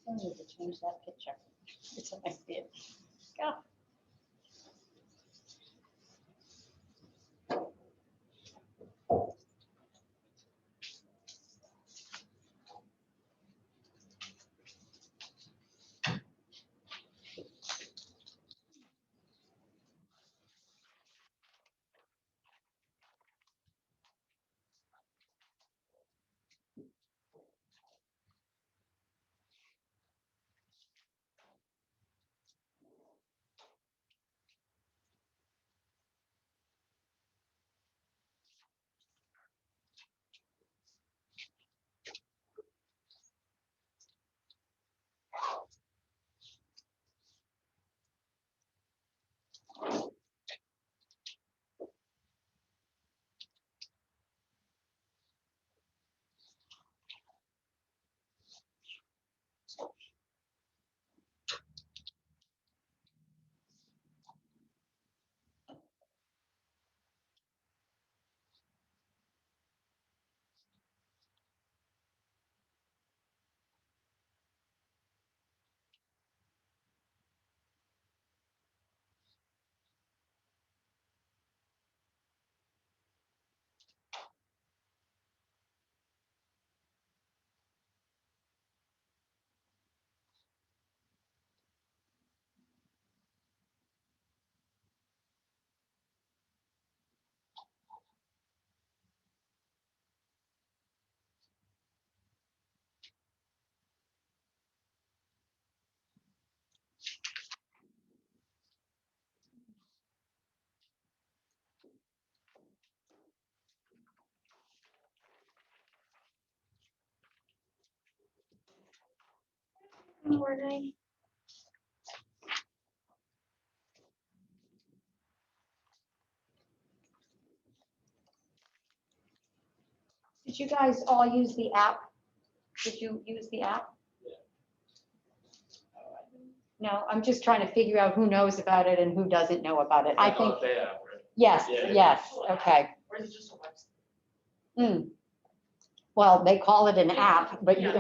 Still need to change that picture. It's a nice bit. Go. Good morning. Did you guys all use the app? Did you use the app? No, I'm just trying to figure out who knows about it and who doesn't know about it. I think, yes, yes, okay. Or is it just a website? Well, they call it an app, but you,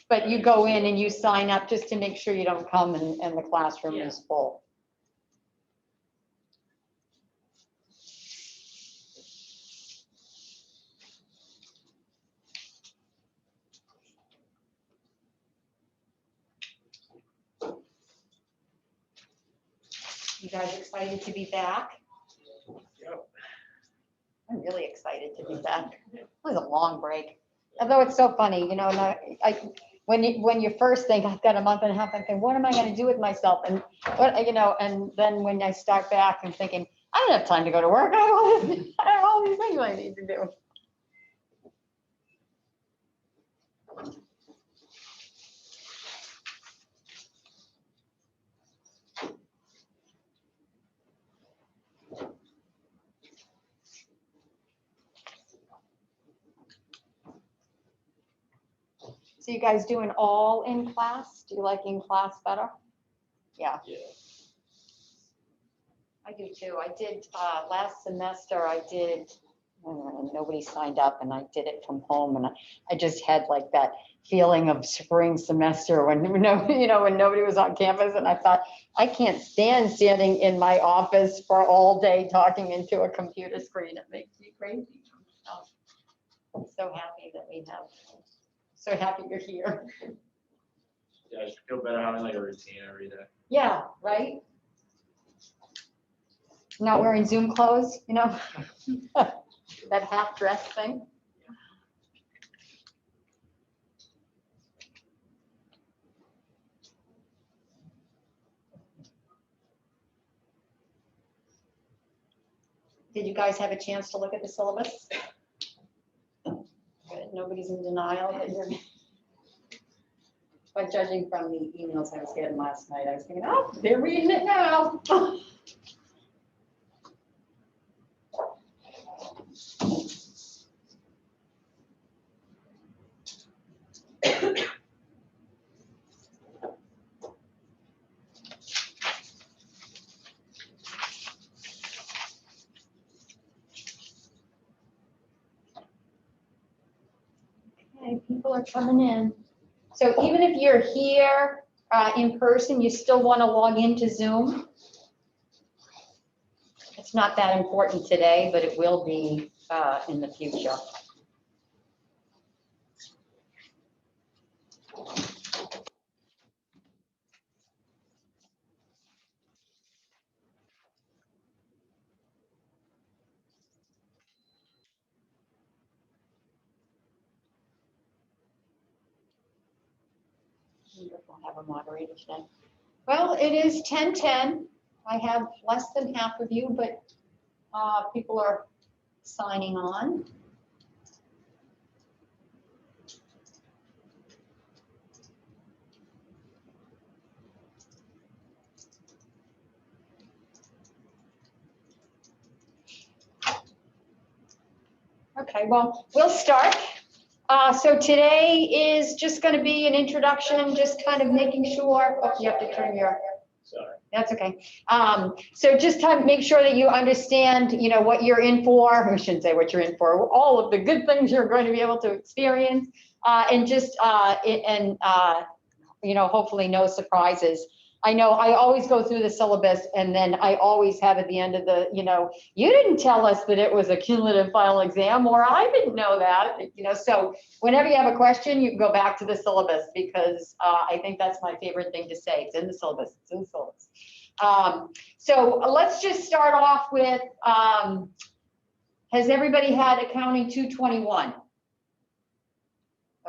but you go in and you sign up just to make sure you don't come and the classroom is full. You guys excited to be back? Yep. I'm really excited to be back. It was a long break. Although it's so funny, you know, when you first think I've got a month and a half, I'm thinking, what am I going to do with myself? And what, you know, and then when I start back, I'm thinking, I don't have time to go to work. I have all these things I need to do. So you guys doing all in class? Do you like in class better? Yeah. Yeah. I do too. I did, last semester, nobody signed up and I did it from home and I just had like that feeling of spring semester when, when nobody was on campus and I thought, I can't stand standing in my office for all day talking into a computer screen. It makes me crazy. I'm so happy that we have, so happy you're here. Yeah, I just feel better having like a routine every day. Yeah, right? Not wearing Zoom clothes, you know, that half dress thing. Did you guys have a chance to look at the syllabus? Good. Nobody's in denial that you're. By judging from the emails I was getting last night, I was thinking, oh, they're reading it now. Okay, people are coming in. So even if you're here in person, you still want to log into Zoom. It's not that important today, but it will be in the future. We'll have a moderator today. Well, it is 10:10. I have less than half of you, but people are signing on. Okay, well, we'll start. So today is just going to be an introduction, just kind of making sure, oh, you have to turn your, Sorry. that's okay. So just to make sure that you understand, you know, what you're in for. I shouldn't say what you're in for, all of the good things you're going to be able to experience, and just, you know, hopefully no surprises. I know I always go through the syllabus and then I always have at the end of the, you know, you didn't tell us that it was a cumulative final exam, or I didn't know that, you know, so whenever you have a question, you can go back to the syllabus, because I think that's my favorite thing to say. It's in the syllabus, it's in the syllabus. So let's just start off with, has everybody had accounting 221?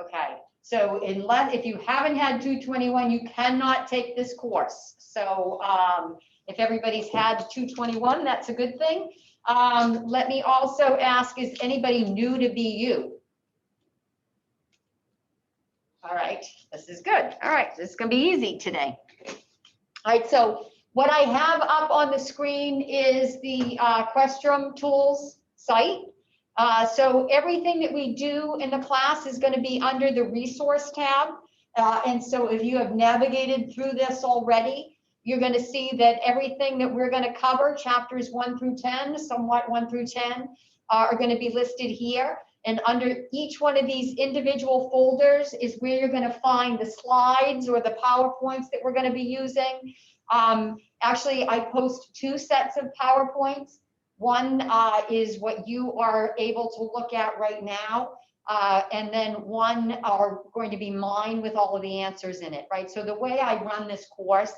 Okay. So if you haven't had 221, you cannot take this course. So if everybody's had 221, that's a good thing. Let me also ask, is anybody new to BU? All right, this is good. All right, this is gonna be easy today. All right, so what I have up on the screen is the Questrom tools site. So everything that we do in the class is going to be under the resource tab. And so if you have navigated through this already, you're going to see that everything that we're going to cover, chapters 1 through 10, somewhat 1 through 10, are going to be listed here. And under each one of these individual folders is where you're going to find the slides or the PowerPoints that we're going to be using. Actually, I post 2 sets of PowerPoints. One is what you are able to look at right now. And then one are going to be mine with all of the answers in it, right? So the way I run this course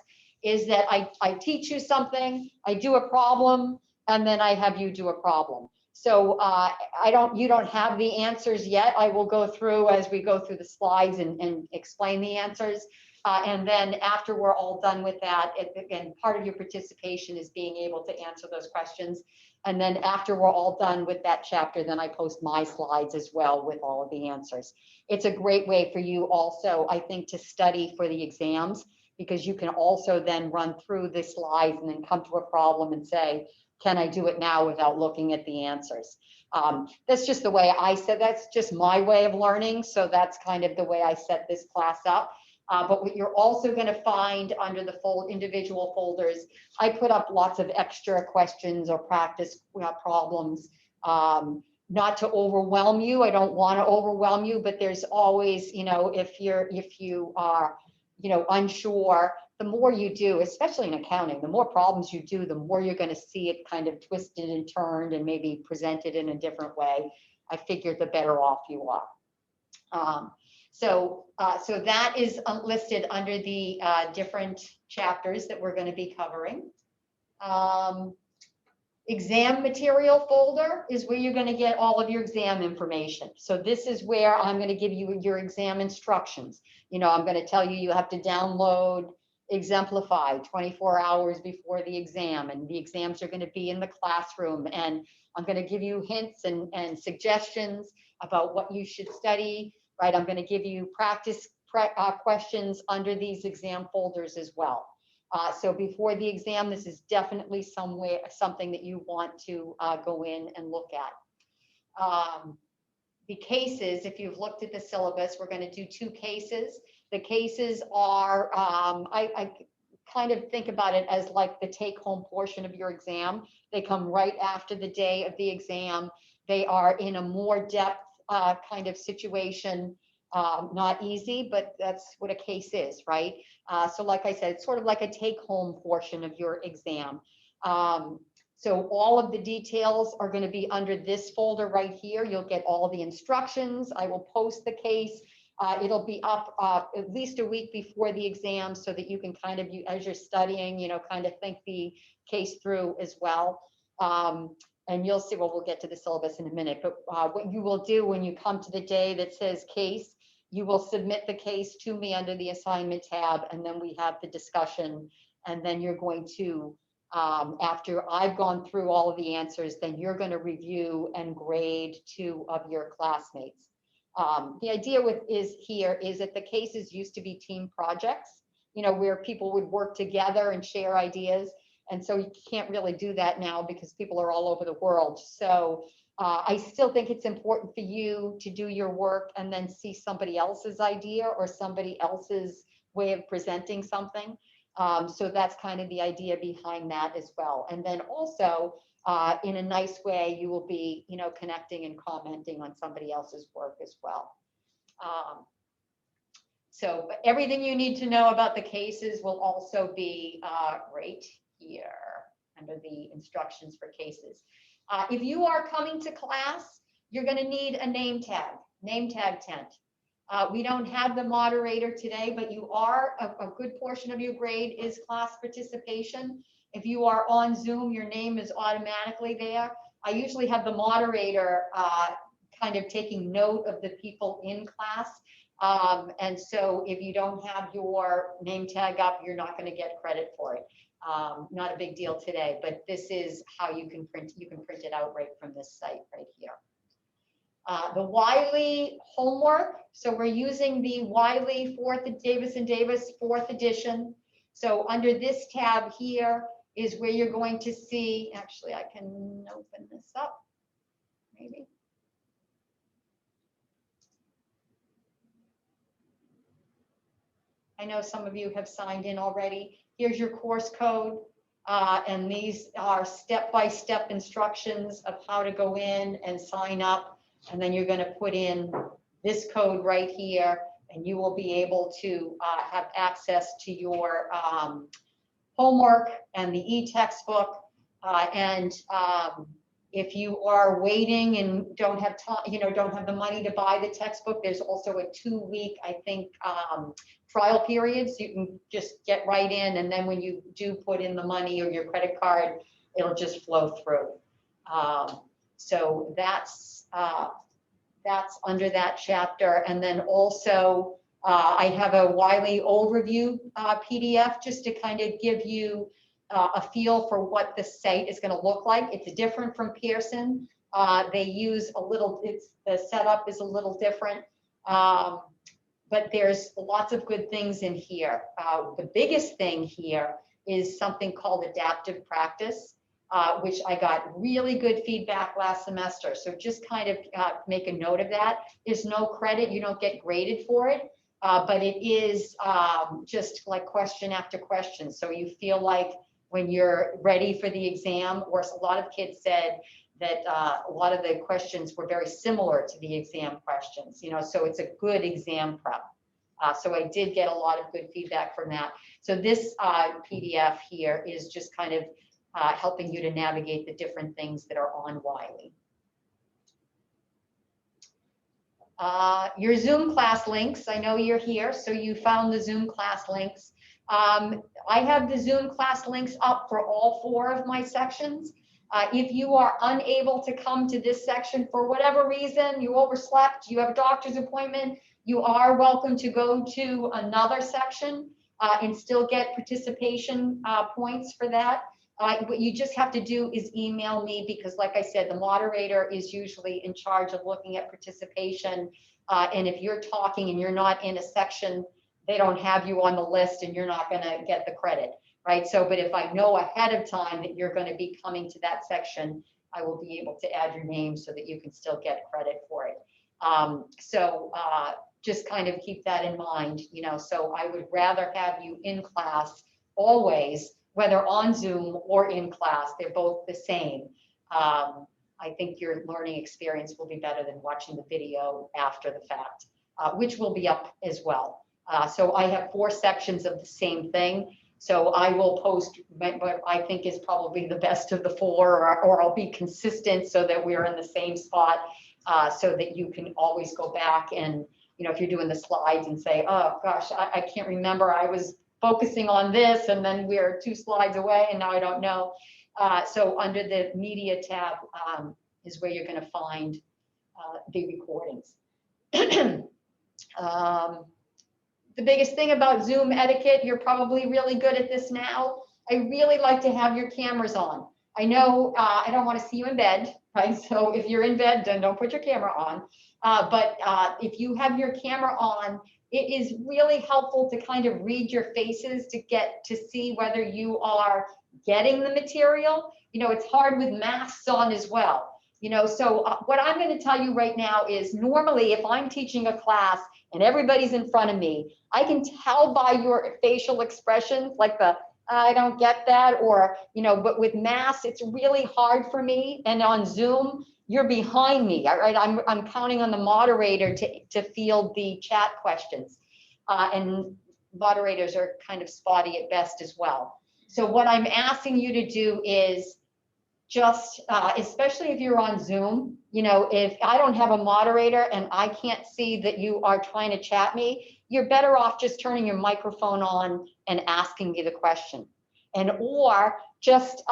is that I teach you something, I do a problem, and then I have you do a problem. So you don't have the answers yet. I will go through as we go through the slides and explain the answers. And then after we're all done with that, again, part of your participation is being able to answer those questions. And then after we're all done with that chapter, then I post my slides as well with all of the answers. It's a great way for you also, I think, to study for the exams, because you can also then run through the slides and then come to a problem and say, can I do it now without looking at the answers? That's just the way that's just my way of learning. So that's kind of the way I set this class up. But what you're also going to find under the individual folders, I put up lots of extra questions or practice problems, not to overwhelm you. I don't want to overwhelm you, but there's always, you know, if you are, you know, unsure, the more you do, especially in accounting, the more problems you do, the more you're going to see it kind of twisted and turned and maybe presented in a different way. I figured the better off you are. So that is listed under the different chapters that we're going to be covering. Exam material folder is where you're going to get all of your exam information. So this is where I'm going to give you your exam instructions. You know, I'm going to tell you, you have to download Exemplify 24 hours before the exam, and the exams are going to be in the classroom, and I'm going to give you hints and suggestions about what you should study, right? I'm going to give you practice questions under these exam folders as well. So before the exam, this is definitely something that you want to go in and look at. The cases, if you've looked at the syllabus, we're going to do 2 cases. The cases are, I kind of think about it as like the take-home portion of your exam. They come right after the day of the exam. They are in a more depth kind of situation. Not easy, but that's what a case is, right? So like I said, it's sort of like a take-home portion of your exam. So all of the details are going to be under this folder right here. You'll get all the instructions. I will post the case. It'll be up at least a week before the exam so that you can kind of, as you're studying, kind of think the case through as well. And you'll see, well, we'll get to the syllabus in a minute, but what you will do when you come to the day that says case, you will submit the case to me under the assignment tab, and then we have the discussion, and then you're going to, after I've gone through all of the answers, then you're going to review and grade 2 of your classmates. The idea is that the cases used to be team projects, where people would work together and share ideas. And so you can't really do that now because people are all over the world. So I still think it's important for you to do your work and then see somebody else's idea or somebody else's way of presenting something. So that's kind of the idea behind that as well. And then also, in a nice way, you will be, connecting and commenting on somebody else's work as well. So everything you need to know about the cases will also be right here under the instructions for cases. If you are coming to class, you're going to need a name tag tent. We don't have the moderator today, but you are, a good portion of your grade is class participation. If you are on Zoom, your name is automatically there. I usually have the moderator kind of taking note of the people in class. And so if you don't have your name tag up, you're not going to get credit for it. Not a big deal today, but this is how you can print it out right from this site right here. The Wiley homework. So we're using the Wiley Davis & Davis 4th edition. So under this tab here is where you're going to see, actually I can open this up, maybe. I know some of you have signed in already. Here's your course code. And these are step-by-step instructions of how to go in and sign up. And then you're going to put in this code right here, and you will be able to have access to your homework and the e-textbook. If you are waiting and don't have time, don't have the money to buy the textbook, there's also a 2-week, I think, trial period. So you can just get right in, and then when you do put in the money or your credit card, it'll just flow through. So that's under that chapter. And then also I have a Wiley overview PDF just to kind of give you a feel for what the site is going to look like. It's different from Pearson. They use the setup is a little different, but there's lots of good things in here. The biggest thing here is something called adaptive practice, which I got really good feedback last semester. So just kind of make a note of that. There's no credit, you don't get graded for it, but it is just like question after question. So you feel like when you're ready for the exam, or a lot of kids said that a lot of the questions were very similar to the exam questions, so it's a good exam prep. So I did get a lot of good feedback from that. So this PDF here is just kind of helping you to navigate the different things that are on Wiley. Your Zoom class links, I know you're here, so you found the Zoom class links. I have the Zoom class links up for all 4 of my sections. If you are unable to come to this section for whatever reason, you overslept, you have a doctor's appointment, you are welcome to go to another section and still get participation points for that. What you just have to do is email me, because like I said, the moderator is usually in charge of looking at participation. And if you're talking and you're not in a section, they don't have you on the list and you're not going to get the credit, right? So, but if I know ahead of time that you're going to be coming to that section, I will be able to add your name so that you can still get credit for it. Just kind of keep that in mind, so I would rather have you in class always, whether on Zoom or in class. They're both the same. I think your learning experience will be better than watching the video after the fact. which will be up as well. So I have 4 sections of the same thing. So I will post what I think is probably the best of the 4, or I'll be consistent so that we're in the same spot, so that you can always go back and, if you're doing the slides and say, oh gosh, I can't remember, I was focusing on this and then we're 2 slides away and now I don't know. So under the media tab is where you're going to find the recordings. The biggest thing about Zoom etiquette, you're probably really good at this now. I really like to have your cameras on. I know I don't want to see you in bed, right? So if you're in bed, then don't put your camera on. But if you have your camera on, it is really helpful to kind of read your faces to get to see whether you are getting the material. It's hard with masks on as well. So what I'm going to tell you right now is normally if I'm teaching a class and everybody's in front of me, I can tell by your facial expressions, like the, I don't get that, or, but with masks, it's really hard for me. And on Zoom, you're behind me, right? I'm counting on the moderator to field the chat questions. And moderators are kind of spotty at best as well. So what I'm asking you to do is just, especially if you're on Zoom, if I don't have a moderator and I can't see that you are trying to chat me, you're better off just turning your microphone on and asking me the question. Or just,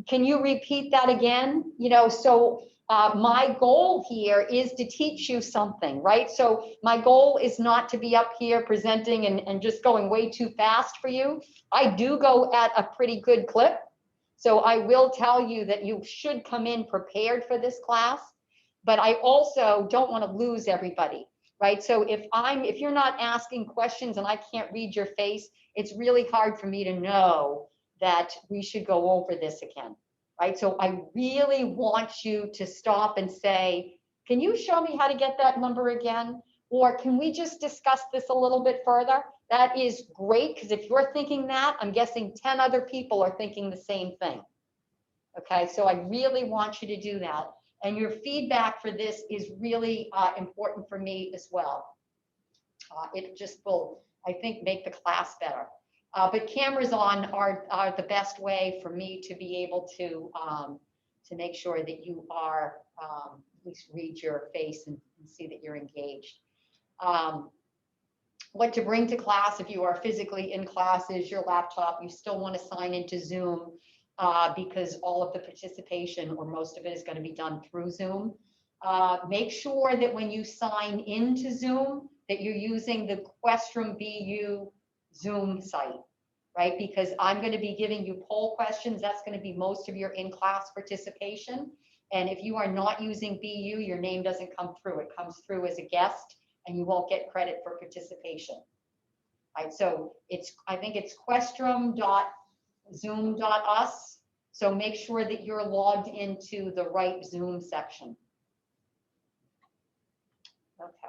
can you repeat that again? So my goal here is to teach you something, right? So my goal is not to be up here presenting and just going way too fast for you. I do go at a pretty good clip. So I will tell you that you should come in prepared for this class, but I also don't want to lose everybody, right? So if you're not asking questions and I can't read your face, it's really hard for me to know that we should go over this again, right? So I really want you to stop and say, can you show me how to get that number again? Or can we just discuss this a little bit further? That is great, because if you're thinking that, I'm guessing 10 other people are thinking the same thing. Okay, so I really want you to do that. And your feedback for this is really important for me as well. It just will, I think, make the class better. But cameras on are the best way for me to be able to make sure that you are, at least read your face and see that you're engaged. What to bring to class if you are physically in class is your laptop. You still want to sign into Zoom because all of the participation, or most of it, is going to be done through Zoom. Make sure that when you sign into Zoom that you're using the Questrom BU Zoom site, right? Because I'm going to be giving you poll questions. That's going to be most of your in-class participation. And if you are not using BU, your name doesn't come through. It comes through as a guest, and you won't get credit for participation. Right, so I think it's questrom.zoom.us. So make sure that you're logged into the right Zoom section. Okay.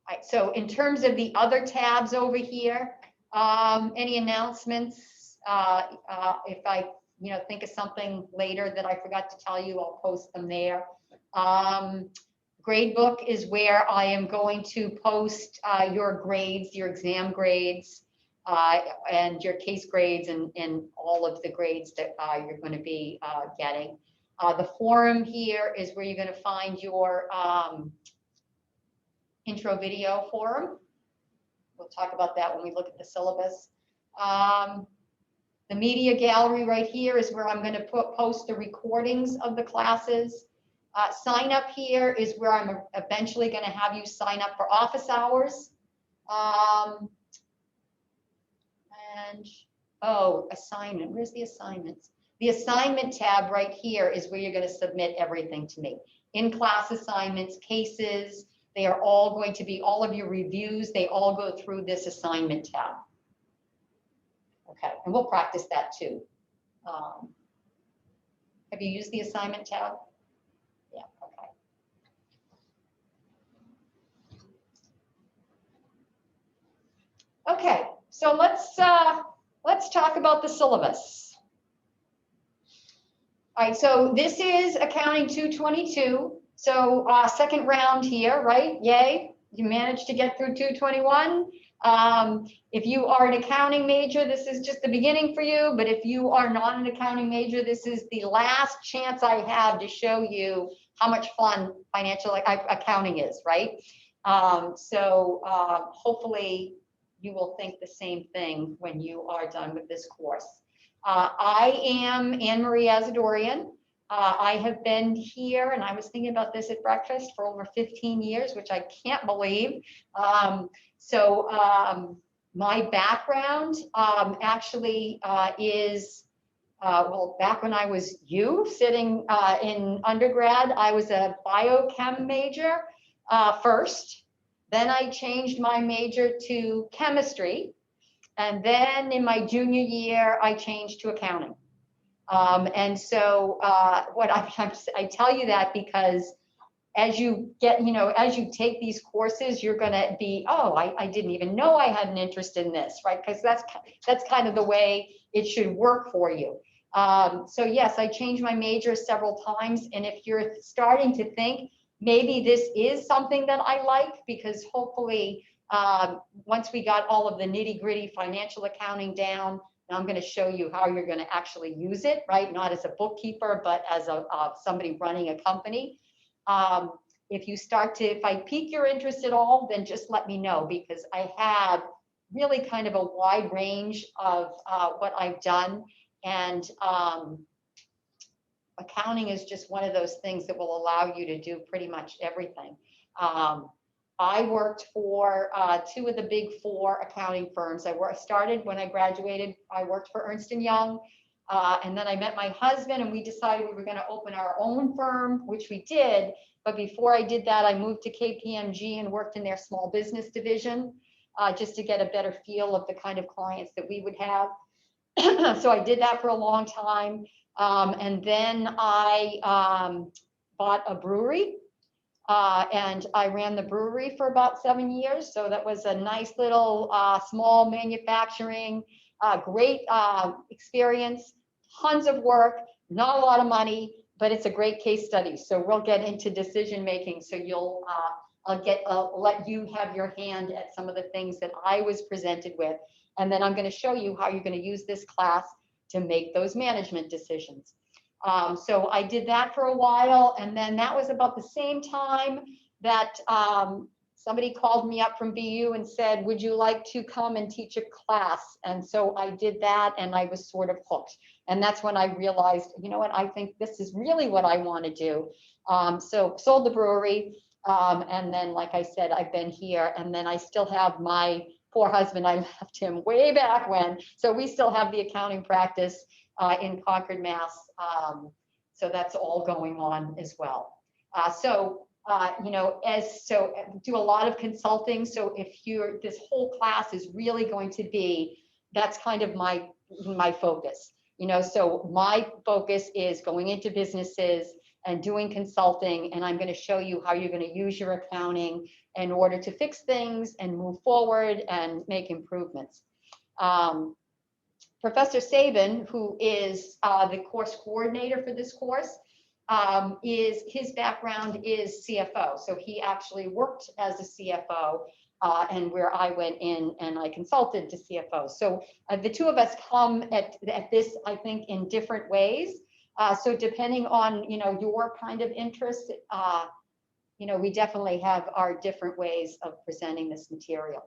All right, so in terms of the other tabs over here, any announcements? If I think of something later that I forgot to tell you, I'll post them there. Gradebook is where I am going to post your grades, your exam grades, and your case grades, and all of the grades that you're going to be getting. The forum here is where you're going to find your intro video forum. We'll talk about that when we look at the syllabus. The media gallery right here is where I'm going to post the recordings of the classes. Sign up here is where I'm eventually going to have you sign up for office hours. Assignment. Where's the assignments? The assignment tab right here is where you're going to submit everything to me. In-class assignments, cases, they are all going to be, all of your reviews, they all go through this assignment tab. Okay, and we'll practice that too. Have you used the assignment tab? Yeah, okay. Okay, so let's talk about the syllabus. All right, so this is Accounting 222. So second round here, right? Yay, you managed to get through 221. If you are an accounting major, this is just the beginning for you. But if you are not an accounting major, this is the last chance I have to show you how much fun financial accounting is, right? Hopefully you will think the same thing when you are done with this course. I am Anne-Marie Asadoorian. I have been here, and I was thinking about this at breakfast, for over 15 years, which I can't believe. My background actually is, well, back when I was sitting in undergrad, I was a biochem major first. Then I changed my major to chemistry. And then in my junior year, I changed to accounting. I tell you that because as you get, as you take these courses, you're going to be, oh, I didn't even know I had an interest in this, right? Because that's kind of the way it should work for you. So yes, I changed my major several times. And if you're starting to think, maybe this is something that I like, because hopefully once we got all of the nitty-gritty financial accounting down, now I'm going to show you how you're going to actually use it, right? Not as a bookkeeper, but as somebody running a company. If I pique your interest at all, then just let me know, because I have really kind of a wide range of what I've done. And accounting is just one of those things that will allow you to do pretty much everything. I worked for 2 of the big 4 accounting firms. I started when I graduated, I worked for Ernst & Young, and then I met my husband and we decided we were going to open our own firm, which we did. But before I did that, I moved to KPMG and worked in their small business division, just to get a better feel of the kind of clients that we would have. So I did that for a long time. And then I bought a brewery. And I ran the brewery for about 7 years. So that was a nice little small manufacturing, great experience, tons of work, not a lot of money, but it's a great case study. So we'll get into decision making. So I'll let you have your hand at some of the things that I was presented with. And then I'm going to show you how you're going to use this class to make those management decisions. So I did that for a while, and then that was about the same time that somebody called me up from BU and said, would you like to come and teach a class? And so I did that, and I was sort of hooked. And that's when I realized, you know what, I think this is really what I want to do. So sold the brewery, and then, like I said, I've been here, and then I still have my poor husband. I left him way back when, so we still have the accounting practice in Concord, Mass. So that's all going on as well. Do a lot of consulting. So if this whole class is really going to be, that's kind of my focus. So my focus is going into businesses and doing consulting, and I'm going to show you how you're going to use your accounting in order to fix things and move forward and make improvements. Professor Sabin, who is the course coordinator for this course, his background is CFO. So he actually worked as a CFO, and where I went in and I consulted to CFO. So the two of us come at this, I think, in different ways. So depending on your kind of interest, we definitely have our different ways of presenting this material.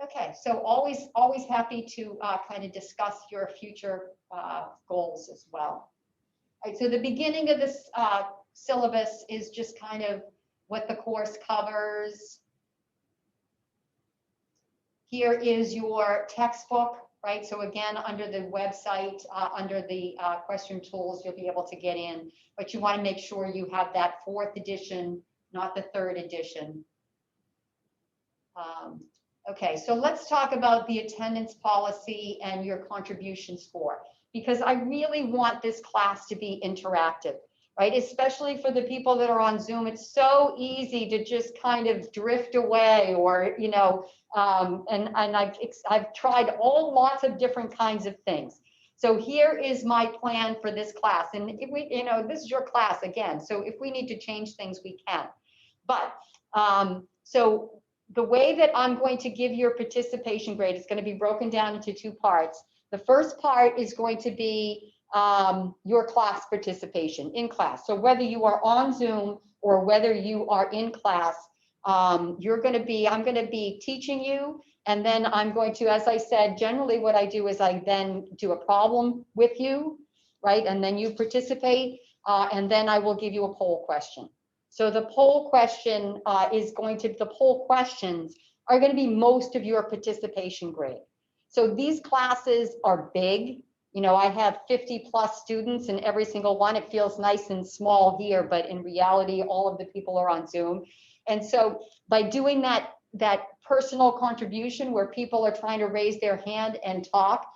Okay, so always happy to kind of discuss your future goals as well. All right, so the beginning of this syllabus is just kind of what the course covers. Here is your textbook, right? So again, under the website, under the question tools, you'll be able to get in, but you want to make sure you have that 4th edition, not the 3rd edition. Okay, so let's talk about the attendance policy and your contribution score, because I really want this class to be interactive, right? Especially for the people that are on Zoom. It's so easy to just kind of drift away, or, and I've tried lots of different kinds of things. So here is my plan for this class. And if we, this is your class again. So if we need to change things, we can. But so the way that I'm going to give your participation grade is going to be broken down into two parts. The first part is going to be your class participation in class. So whether you are on Zoom or whether you are in class, I'm going to be teaching you. And then I'm going to, as I said, generally what I do is I then do a problem with you, right? And then you participate, and then I will give you a poll question. So the poll question the poll questions are going to be most of your participation grade. So these classes are big. I have 50 plus students in every single one. It feels nice and small here, but in reality, all of the people are on Zoom. And so by doing that personal contribution where people are trying to raise their hand and talk,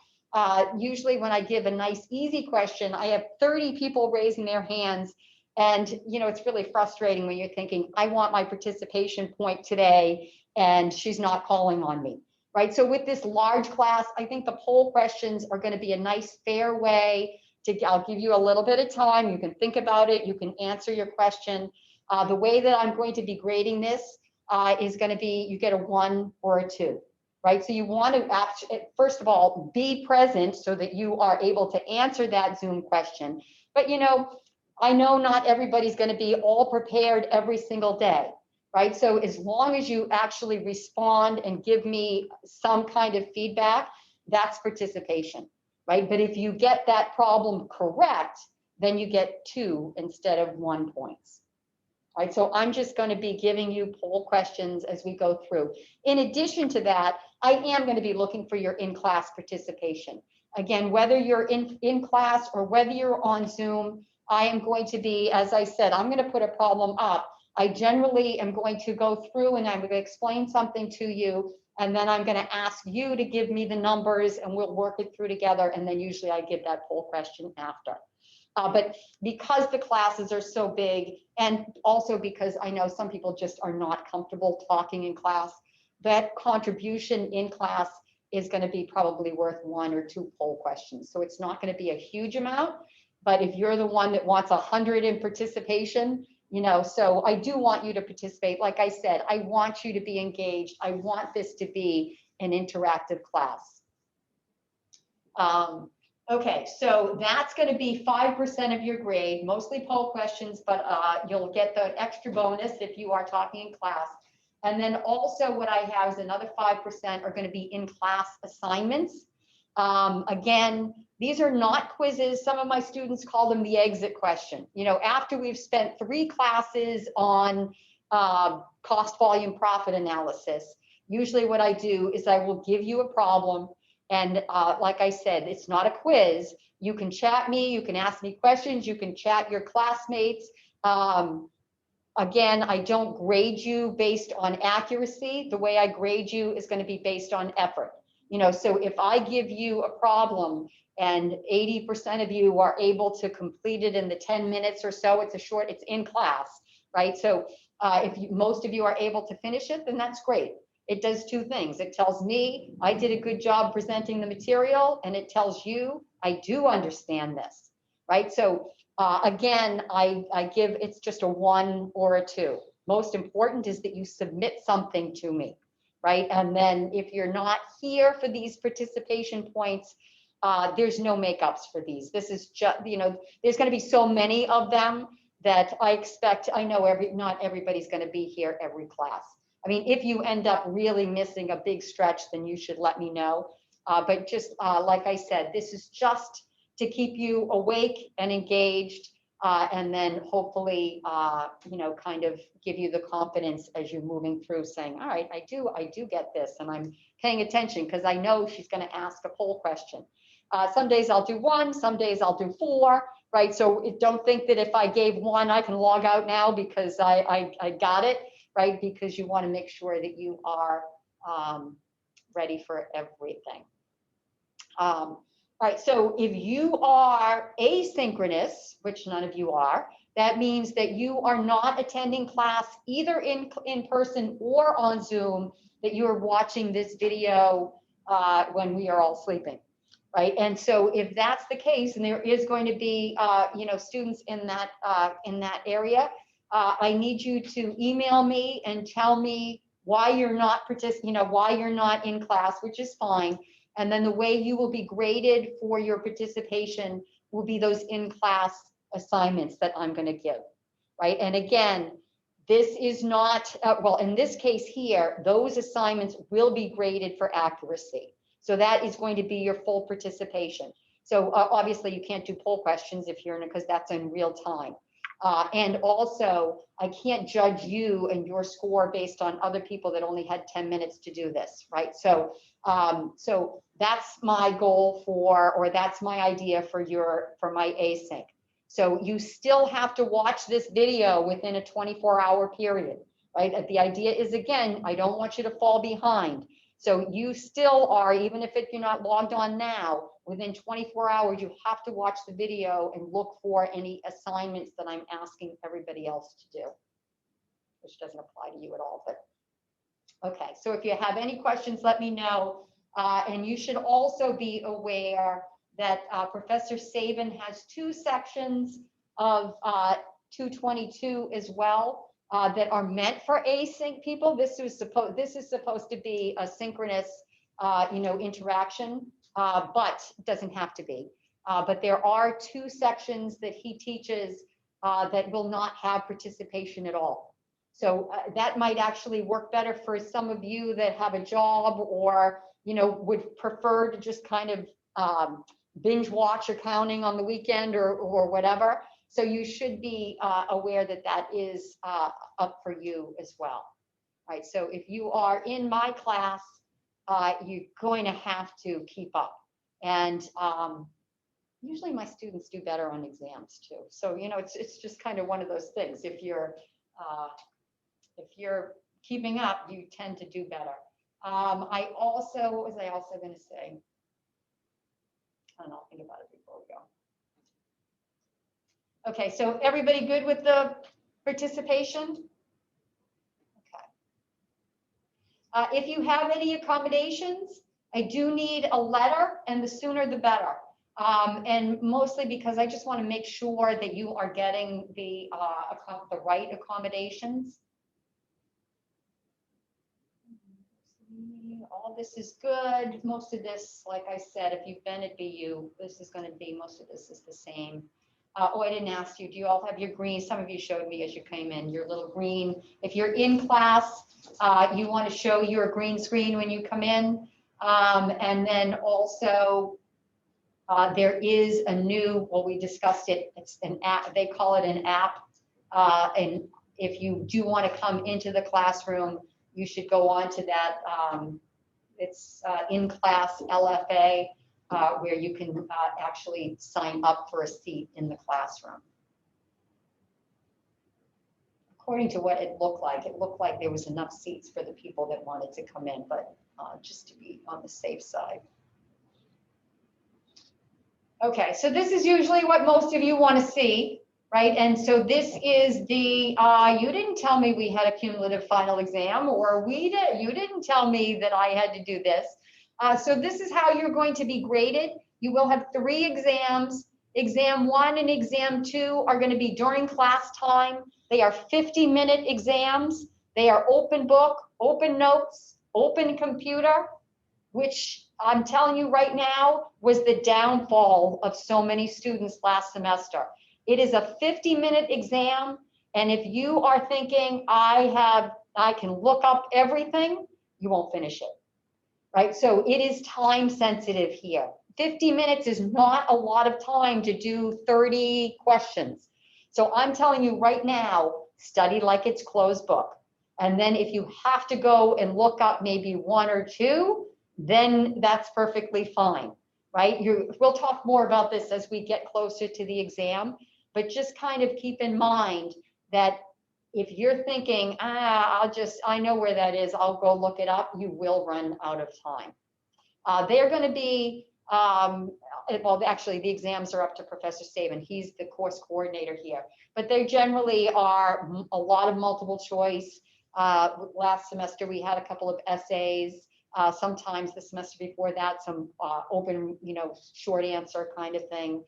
usually when I give a nice, easy question, I have 30 people raising their hands. And, it's really frustrating when you're thinking, I want my participation point today, and she's not calling on me, right? So with this large class, I think the poll questions are going to be a nice, fair way I'll give you a little bit of time. You can think about it. You can answer your question. The way that I'm going to be grading this is going to be, you get a 1 or a 2, right? So you want to, first of all, be present so that you are able to answer that Zoom question. But, I know not everybody's going to be all prepared every single day, right? So as long as you actually respond and give me some kind of feedback, that's participation, right? But if you get that problem correct, then you get 2 instead of 1 points. All right, so I'm just going to be giving you poll questions as we go through. In addition to that, I am going to be looking for your in-class participation. Again, whether you're in class or whether you're on Zoom, I am going to be, as I said, I'm going to put a problem up. I generally am going to go through and I'm going to explain something to you, and then I'm going to ask you to give me the numbers and we'll work it through together. And then usually I give that poll question after. But because the classes are so big, and also because I know some people just are not comfortable talking in class, that contribution in class is going to be probably worth 1 or 2 poll questions. So it's not going to be a huge amount, but if you're the one that wants 100 in participation, so I do want you to participate. Like I said, I want you to be engaged. I want this to be an interactive class. Okay, so that's going to be 5% of your grade, mostly poll questions, but you'll get the extra bonus if you are talking in class. And then also what I have is another 5% are going to be in-class assignments. Again, these are not quizzes. Some of my students call them the exit question. After we've spent 3 classes on cost, volume, profit analysis, usually what I do is I will give you a problem. And like I said, it's not a quiz. You can chat me, you can ask me questions, you can chat your classmates. Again, I don't grade you based on accuracy. The way I grade you is going to be based on effort. So if I give you a problem and 80% of you are able to complete it in the 10 minutes or so, it's in class, right? So if most of you are able to finish it, then that's great. It does 2 things. It tells me I did a good job presenting the material, and it tells you I do understand this, right? So again, I give, it's just a 1 or a 2. Most important is that you submit something to me, right? And then if you're not here for these participation points, there's no makeups for these. This is just, there's going to be so many of them that I expect, I know not everybody's going to be here every class. I mean, if you end up really missing a big stretch, then you should let me know. But just like I said, this is just to keep you awake and engaged, and then hopefully, kind of give you the confidence as you're moving through saying, all right, I do get this, and I'm paying attention because I know she's going to ask a poll question. Some days I'll do 1, some days I'll do 4, right? So don't think that if I gave 1, I can log out now because I got it. Right? Because you want to make sure that you are ready for everything. Right, so if you are asynchronous, which none of you are, that means that you are not attending class either in person or on Zoom, that you are watching this video when we are all sleeping. right? And so if that's the case, and there is going to be, students in that area, I need you to email me and tell me why you're not why you're not in class, which is fine. And then the way you will be graded for your participation will be those in-class assignments that I'm going to give, right? And again, this is not, well, in this case here, those assignments will be graded for accuracy. So that is going to be your full participation. So obviously you can't do poll questions if you're in it, because that's in real time. And also, I can't judge you and your score based on other people that only had 10 minutes to do this, right? So, so that's my goal or that's my idea for my async. So you still have to watch this video within a 24-hour period, right? The idea is, again, I don't want you to fall behind. So you still are, even if you're not logged on now, within 24 hours, you have to watch the video and look for any assignments that I'm asking everybody else to do, which doesn't apply to you at all, but okay. So if you have any questions, let me know. And you should also be aware that Professor Sabin has 2 sections of 222 as well that are meant for async people. This is supposed to be a synchronous, interaction, but it doesn't have to be. But there are 2 sections that he teaches that will not have participation at all. So that might actually work better for some of you that have a job or, would prefer to just kind of binge watch accounting on the weekend or whatever. So you should be aware that that is up for you as well, right? So if you are in my class, you're going to have to keep up. And usually my students do better on exams too. So, it's just kind of one of those things. If you're keeping up, you tend to do better. What was I also going to say? I don't know, I'll think about it before we go. Okay, so everybody good with the participation? Okay. If you have any accommodations, I do need a letter, and the sooner the better. And mostly because I just want to make sure that you are getting the right accommodations. All this is good. Most of this, like I said, if you've been at BU, this is going to be, most of this is the same. Oh, I didn't ask you, do you all have your green? Some of you showed me as you came in, your little green. If you're in class, you want to show your green screen when you come in. And then also, there is a new, well, we discussed it, it's an app, they call it an app. And if you do want to come into the classroom, you should go on to that. It's in-class LFA, where you can actually sign up for a seat in the classroom. According to what it looked like there was enough seats for the people that wanted to come in, but just to be on the safe side. Okay, so this is usually what most of you want to see, right? And so this is the, you didn't tell me we had a cumulative final exam, or you didn't tell me that I had to do this. So this is how you're going to be graded. You will have 3 exams. Exam 1 and exam 2 are going to be during class time. They are 50-minute exams. They are open book, open notes, open computer, which I'm telling you right now was the downfall of so many students last semester. It is a 50-minute exam, and if you are thinking I can look up everything, you won't finish it, right? So it is time sensitive here. 50 minutes is not a lot of time to do 30 questions. So I'm telling you right now, study like it's closed book. And then if you have to go and look up maybe 1 or 2, then that's perfectly fine, right? We'll talk more about this as we get closer to the exam, but just kind of keep in mind that if you're thinking, I know where that is, I'll go look it up, you will run out of time. They're going to be, well, actually the exams are up to Professor Sabin. He's the course coordinator here, but they generally are a lot of multiple choice. Last semester we had a couple of essays. Sometimes the semester before that, some open, short answer kind of thing.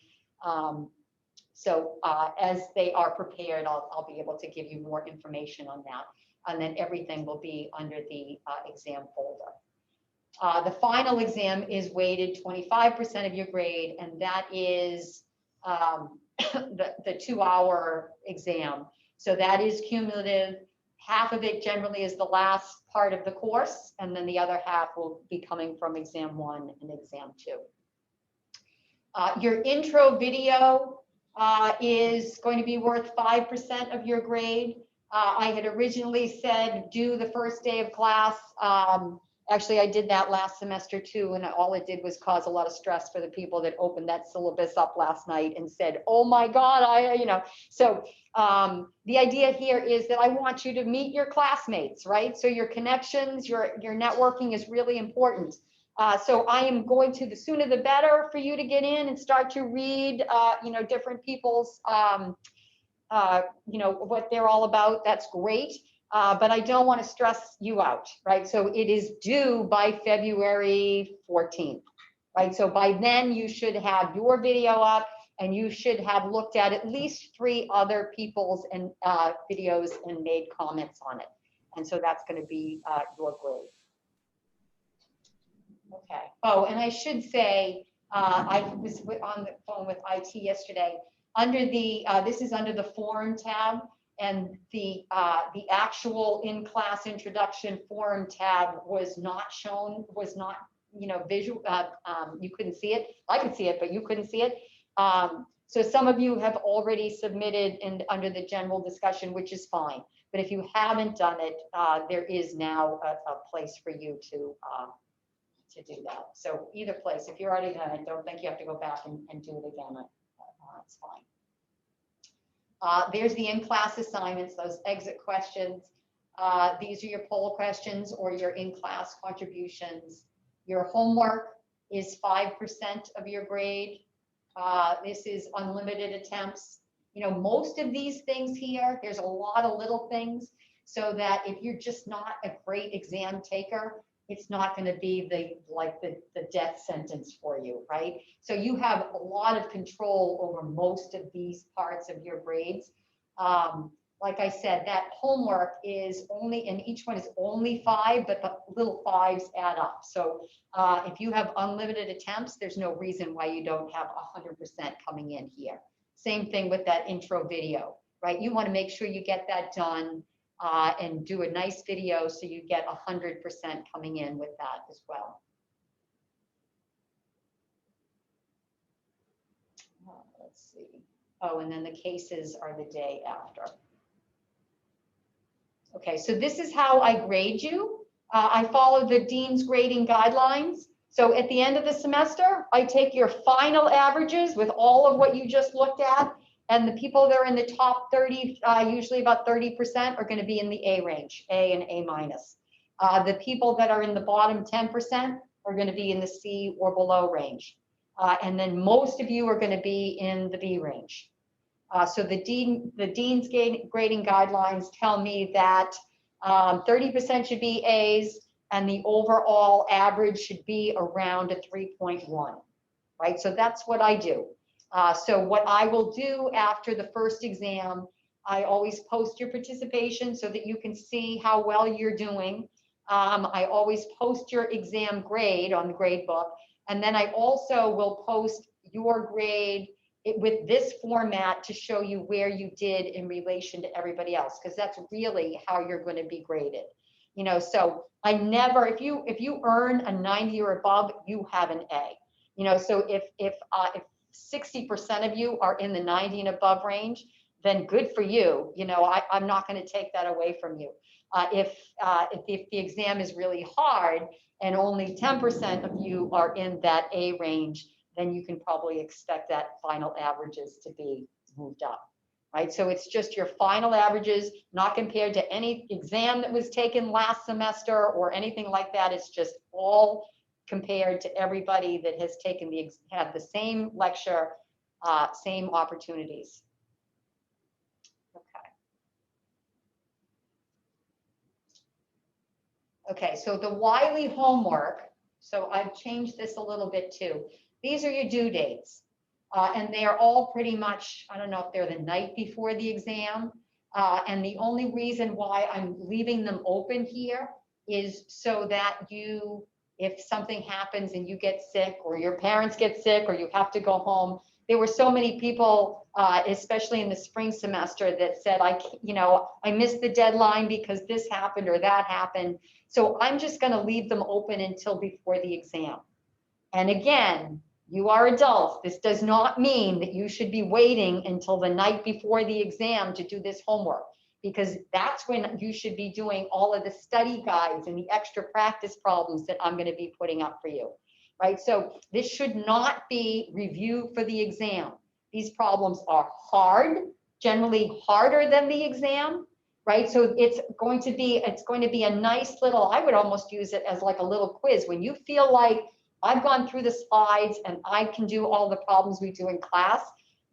So as they are prepared, I'll be able to give you more information on that. And then everything will be under the exam folder. The final exam is weighted 25% of your grade, and that is the 2-hour exam. So that is cumulative. Half of it generally is the last part of the course, and then the other half will be coming from exam 1 and exam 2. Your intro video is going to be worth 5% of your grade. I had originally said do the first day of class. Actually, I did that last semester too, and all it did was cause a lot of stress for the people that opened that syllabus up last night and said, oh my God, So the idea here is that I want you to meet your classmates, right? So your connections, your networking is really important. So I am going to, the sooner the better for you to get in and start to read, different people's, what they're all about. That's great. But I don't want to stress you out, right? So it is due by February 14th, right? So by then you should have your video up and you should have looked at least 3 other people's videos and made comments on it. And so that's going to be your grade. Okay. Oh, and I should say, I was on the phone with IT yesterday. Under the, this is under the forum tab. And the actual in-class introduction forum tab was not shown, was not, visual. You couldn't see it. I could see it, but you couldn't see it. So some of you have already submitted under the general discussion, which is fine. But if you haven't done it, there is now a place for you to do that. So either place, if you're already done it, don't think you have to go back and do it again. It's fine. There's the in-class assignments, those exit questions. These are your poll questions or your in-class contributions. Your homework is 5% of your grade. This is unlimited attempts. Most of these things here, there's a lot of little things, so that if you're just not a great exam taker, it's not going to be the death sentence for you, right? So you have a lot of control over most of these parts of your grades. Like I said, that homework is only, and each one is only 5, but the little 5s add up. So if you have unlimited attempts, there's no reason why you don't have 100% coming in here. Same thing with that intro video, right? You want to make sure you get that done. And do a nice video so you get 100% coming in with that as well. Let's see. Oh, and then the cases are the day after. Okay, so this is how I grade you. I follow the Dean's grading guidelines. So at the end of the semester, I take your final averages with all of what you just looked at. And the people that are in the top 30, usually about 30%, are going to be in the A range, A and A minus. The people that are in the bottom 10% are going to be in the C or below range. And then most of you are going to be in the B range. So the Dean's grading guidelines tell me that 30% should be A's, and the overall average should be around a 3.1, right? So that's what I do. So what I will do after the first exam, I always post your participation so that you can see how well you're doing. I always post your exam grade on the Gradebook, and then I also will post your grade with this format to show you where you did in relation to everybody else, because that's really how you're going to be graded. So I never, if you earn a 90 or above, you have an A. So if 60% of you are in the 90 and above range, then good for you. I'm not going to take that away from you. If the exam is really hard and only 10% of you are in that A range, then you can probably expect that final averages to be moved up, right? So it's just your final averages, not compared to any exam that was taken last semester or anything like that. It's just all compared to everybody that has taken had the same lecture, same opportunities. Okay, so the Wiley homework, so I've changed this a little bit too. These are your due dates. And they are all pretty much, I don't know if they're the night before the exam. And the only reason why I'm leaving them open here is so that you, if something happens and you get sick or your parents get sick or you have to go home, there were so many people, especially in the spring semester, that said, I missed the deadline because this happened or that happened. So I'm just going to leave them open until before the exam. And again, you are adults. This does not mean that you should be waiting until the night before the exam to do this homework, because that's when you should be doing all of the study guides and the extra practice problems that I'm going to be putting up for you, right? So this should not be review for the exam. These problems are hard, generally harder than the exam, right? So it's going to be a nice little, I would almost use it as like a little quiz. When you feel like I've gone through the slides and I can do all the problems we do in class,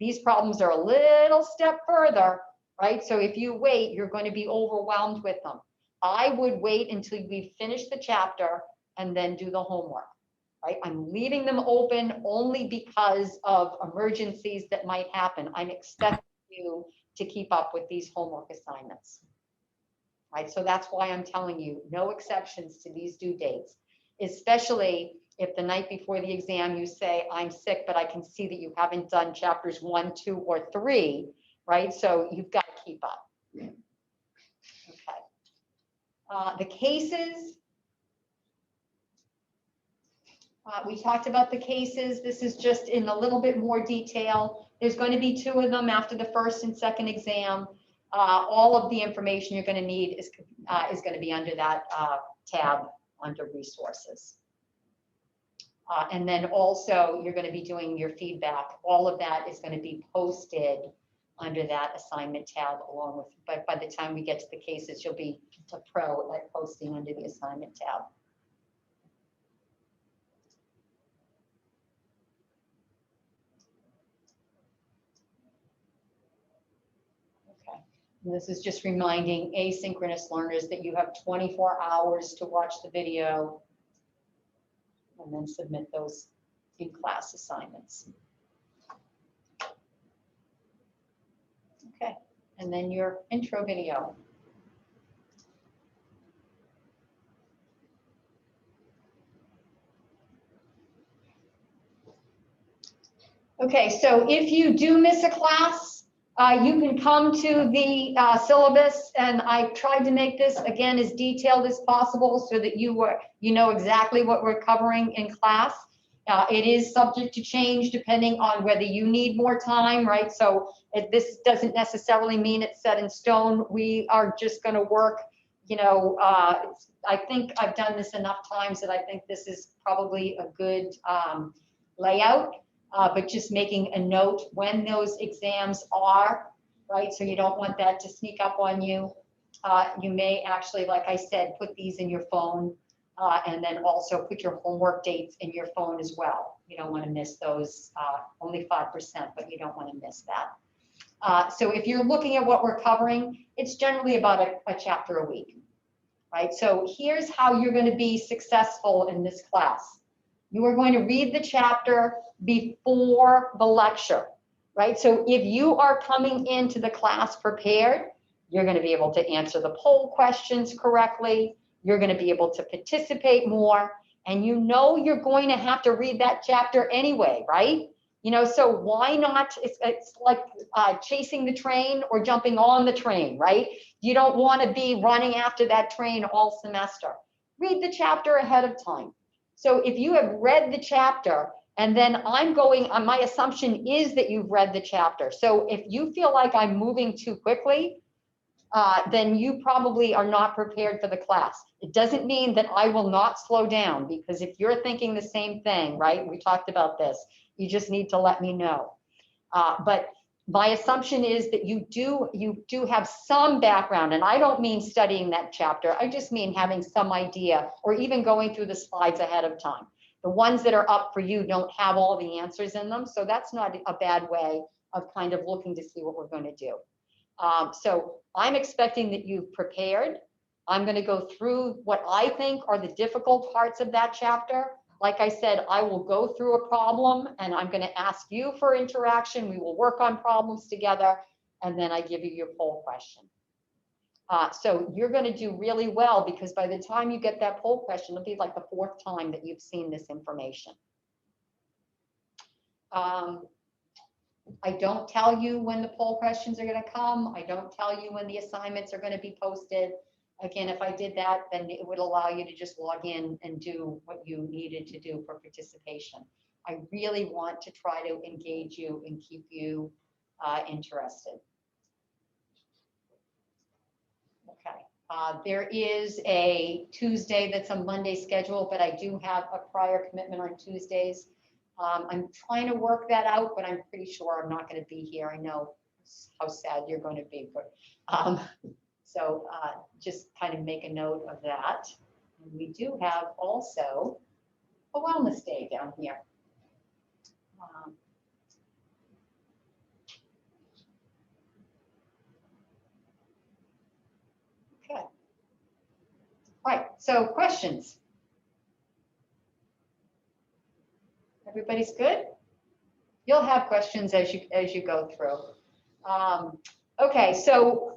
these problems are a little step further, right? So if you wait, you're going to be overwhelmed with them. I would wait until we finish the chapter and then do the homework, right? I'm leaving them open only because of emergencies that might happen. I'm expecting you to keep up with these homework assignments, right? So that's why I'm telling you, no exceptions to these due dates, especially if the night before the exam you say, I'm sick, but I can see that you haven't done chapters 1, 2, or 3, right? So you've got to keep up. Okay. The cases. We talked about the cases. This is just in a little bit more detail. There's going to be 2 of them after the first and second exam. All of the information you're going to need is going to be under that tab under resources. And then also you're going to be doing your feedback. All of that is going to be posted under that assignment tab along with, but by the time we get to the cases, you'll be a pro at posting under the assignment tab. Okay. And this is just reminding asynchronous learners that you have 24 hours to watch the video and then submit those in-class assignments. Okay, and then your intro video. Okay, so if you do miss a class, you can come to the syllabus, and I tried to make this again as detailed as possible so that you know exactly what we're covering in class. It is subject to change depending on whether you need more time, right? So this doesn't necessarily mean it's set in stone. We are just going to work, I think I've done this enough times that I think this is probably a good layout. But just making a note when those exams are, right? So you don't want that to sneak up on you. You may actually, like I said, put these in your phone and then also put your homework dates in your phone as well. You don't want to miss those, only 5%, but you don't want to miss that. So if you're looking at what we're covering, it's generally about a chapter a week, right? So here's how you're going to be successful in this class. You are going to read the chapter before the lecture, right? So if you are coming into the class prepared, you're going to be able to answer the poll questions correctly. You're going to be able to participate more, and you're going to have to read that chapter anyway, right? So why not? It's like chasing the train or jumping on the train, right? You don't want to be running after that train all semester. Read the chapter ahead of time. So if you have read the chapter, and then my assumption is that you've read the chapter. So if you feel like I'm moving too quickly, then you probably are not prepared for the class. It doesn't mean that I will not slow down, because if you're thinking the same thing, right? We talked about this. You just need to let me know. But my assumption is that you do have some background, and I don't mean studying that chapter. I just mean having some idea, or even going through the slides ahead of time. The ones that are up for you don't have all the answers in them, so that's not a bad way of kind of looking to see what we're going to do. So I'm expecting that you've prepared. I'm going to go through what I think are the difficult parts of that chapter. Like I said, I will go through a problem and I'm going to ask you for interaction. We will work on problems together, and then I give you your poll question. So you're going to do really well, because by the time you get that poll question, it'll be like the 4th time that you've seen this information. I don't tell you when the poll questions are going to come. I don't tell you when the assignments are going to be posted. Again, if I did that, then it would allow you to just log in and do what you needed to do for participation. I really want to try to engage you and keep you interested. Okay. There is a Tuesday that's a Monday schedule, but I do have a prior commitment on Tuesdays. I'm trying to work that out, but I'm pretty sure I'm not going to be here. I know how sad you're going to be, but so just kind of make a note of that. And we do have also a wellness day down here. Okay. All right. So questions. Everybody's good? You'll have questions as you go through. Okay, so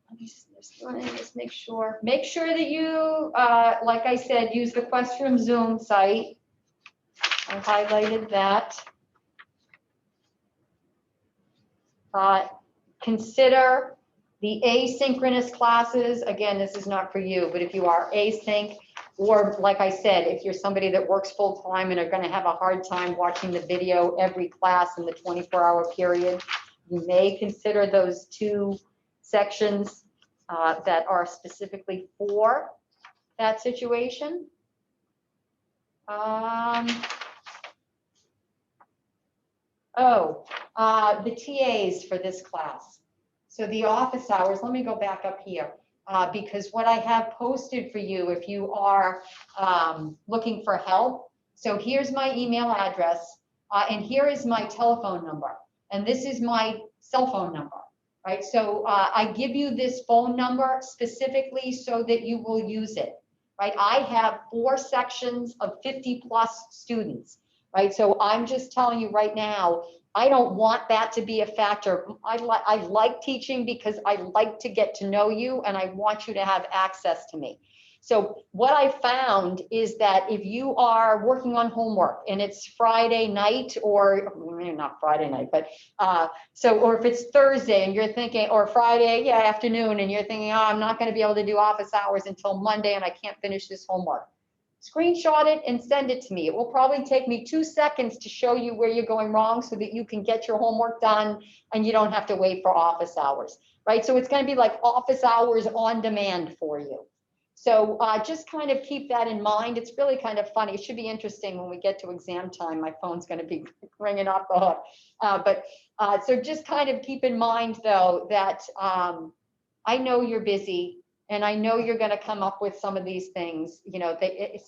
let me just make sure that you, like I said, use the Questrom Zoom site. I highlighted that. Consider the asynchronous classes. Again, this is not for you, but if you are async, or like I said, if you're somebody that works full time and are going to have a hard time watching the video every class in the 24-hour period, you may consider those 2 sections that are specifically for that situation. The TAs for this class. So the office hours, let me go back up here. Because what I have posted for you, if you are looking for help, so here's my email address, and here is my telephone number, and this is my cell phone number, right? So I give you this phone number specifically so that you will use it, right? I have 4 sections of 50+ students, right? So I'm just telling you right now, I don't want that to be a factor. I like teaching because I like to get to know you and I want you to have access to me. So what I found is that if you are working on homework and it's Friday night, or not Friday night, but or if it's Thursday and you're thinking, or Friday afternoon, and you're thinking, oh, I'm not going to be able to do office hours until Monday and I can't finish this homework. Screenshot it and send it to me. It will probably take me 2 seconds to show you where you're going wrong so that you can get your homework done and you don't have to wait for office hours, right? So it's going to be like office hours on demand for you. So just kind of keep that in mind. It's really kind of funny. It should be interesting when we get to exam time. My phone's going to be ringing off the hook. So just kind of keep in mind, though, that I know you're busy. And I know you're going to come up with some of these things, you know,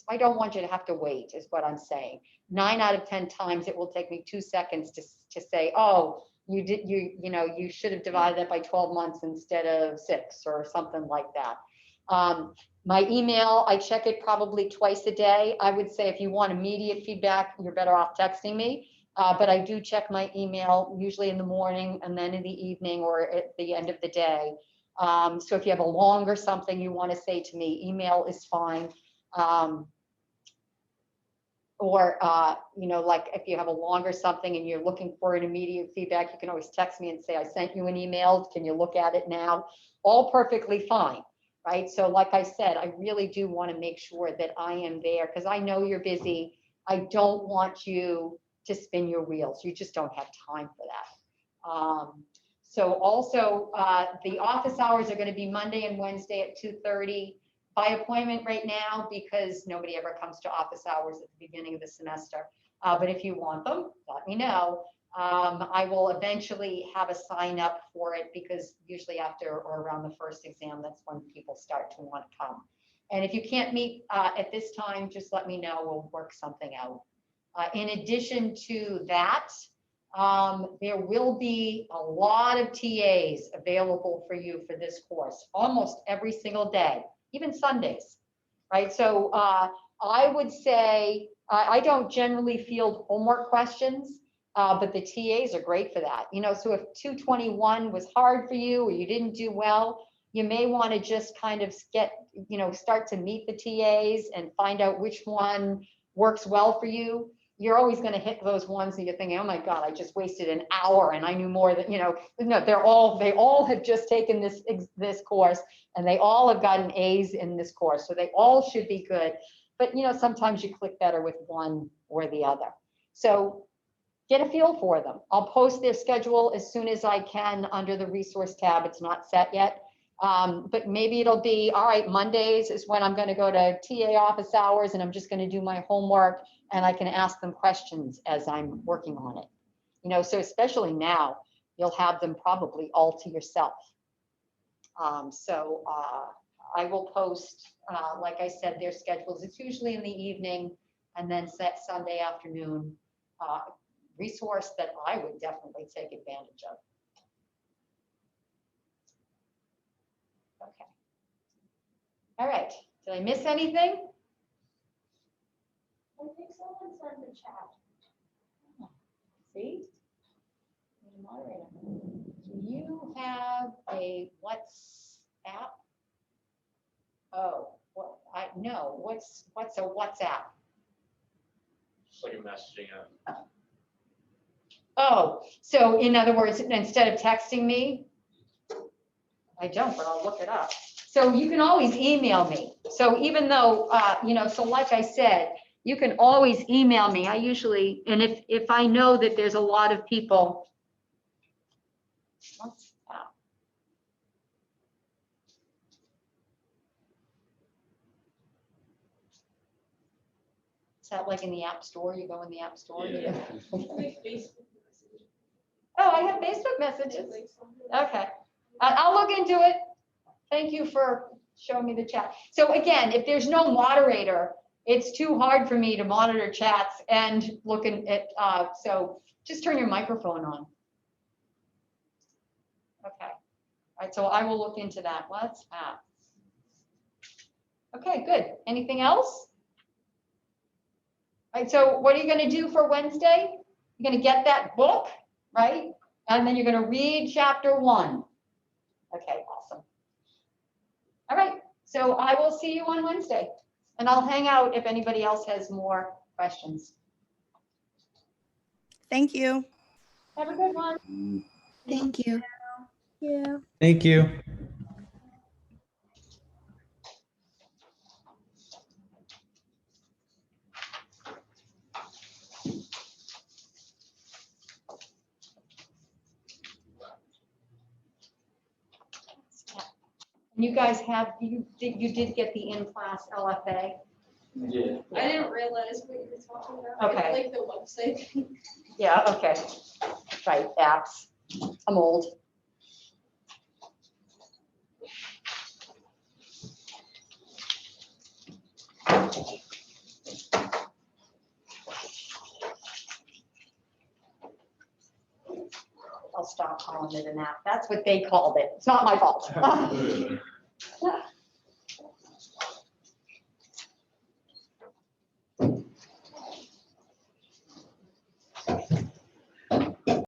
I don't want you to have to wait, is what I'm saying. 9 out of 10 times, it will take me 2 seconds to say, oh, you should have divided that by 12 months instead of 6 or something like that. My email, I check it probably twice a day. I would say if you want immediate feedback, you're better off texting me. But I do check my email usually in the morning and then in the evening or at the end of the day. So if you have a longer something you want to say to me, email is fine. Like if you have a longer something and you're looking for an immediate feedback, you can always text me and say, I sent you an email. Can you look at it now? All perfectly fine, right? So like I said, I really do want to make sure that I am there because I know you're busy. I don't want you to spin your wheels. You just don't have time for that. So also, the office hours are going to be Monday and Wednesday at 2:30 by appointment right now because nobody ever comes to office hours at the beginning of the semester. But if you want them, let me know. I will eventually have a sign up for it because usually after or around the first exam, that's when people start to want to come. And if you can't meet at this time, just let me know. We'll work something out. In addition to that, there will be a lot of TAs available for you for this course almost every single day. even Sundays, right? So I would say, I don't generally field homework questions, but the TAs are great for that. You know, so if 221 was hard for you or you didn't do well, you may want to just kind of get, you know, start to meet the TAs and find out which one works well for you. You're always going to hit those ones that you're thinking, oh my God, I just wasted an hour and I knew more than, you know, no, they all have just taken this course and they all have gotten A's in this course. So they all should be good. But, you know, sometimes you click better with one or the other. So get a feel for them. I'll post their schedule as soon as I can under the resource tab. It's not set yet. But maybe it'll be, all right, Mondays is when I'm going to go to TA office hours and I'm just going to do my homework and I can ask them questions as I'm working on it. You know, so especially now, you'll have them probably all to yourself. I will post, like I said, their schedules. It's usually in the evening and then set Sunday afternoon resource that I would definitely take advantage of. Okay. All right. Did I miss anything? I think someone sent the chat. See? Moderator. Do you have a WhatsApp? Oh, what? No. What's a WhatsApp? Just like a messaging app. Oh, so in other words, instead of texting me, I don't, but I'll look it up. So you can always email me. So even though, you know, so like I said, you can always email me. I usually, and if I know that there's a lot of people. What's that? Is that like in the App Store? You go in the App Store? Yeah. Oh, I have Facebook messages. Okay. I'll look into it. Thank you for showing me the chat. So again, if there's no moderator, it's too hard for me to monitor chats and looking at, so just turn your microphone on. Okay. All right, so I will look into that. WhatsApp. Okay, good. Anything else? All right, so what are you going to do for Wednesday? You're going to get that book, right? And then you're going to read chapter 1. Okay, awesome. All right, so I will see you on Wednesday, and I'll hang out if anybody else has more questions. Thank you. Have a good one. Thank you. Yeah. Thank you. You guys have, you did get the in-class LFA? Yeah. I didn't realize what you were talking about. Okay. Like the website. Yeah, okay. Right, apps. I'm old. I'll stop calling it an app. That's what they called it. It's not my fault.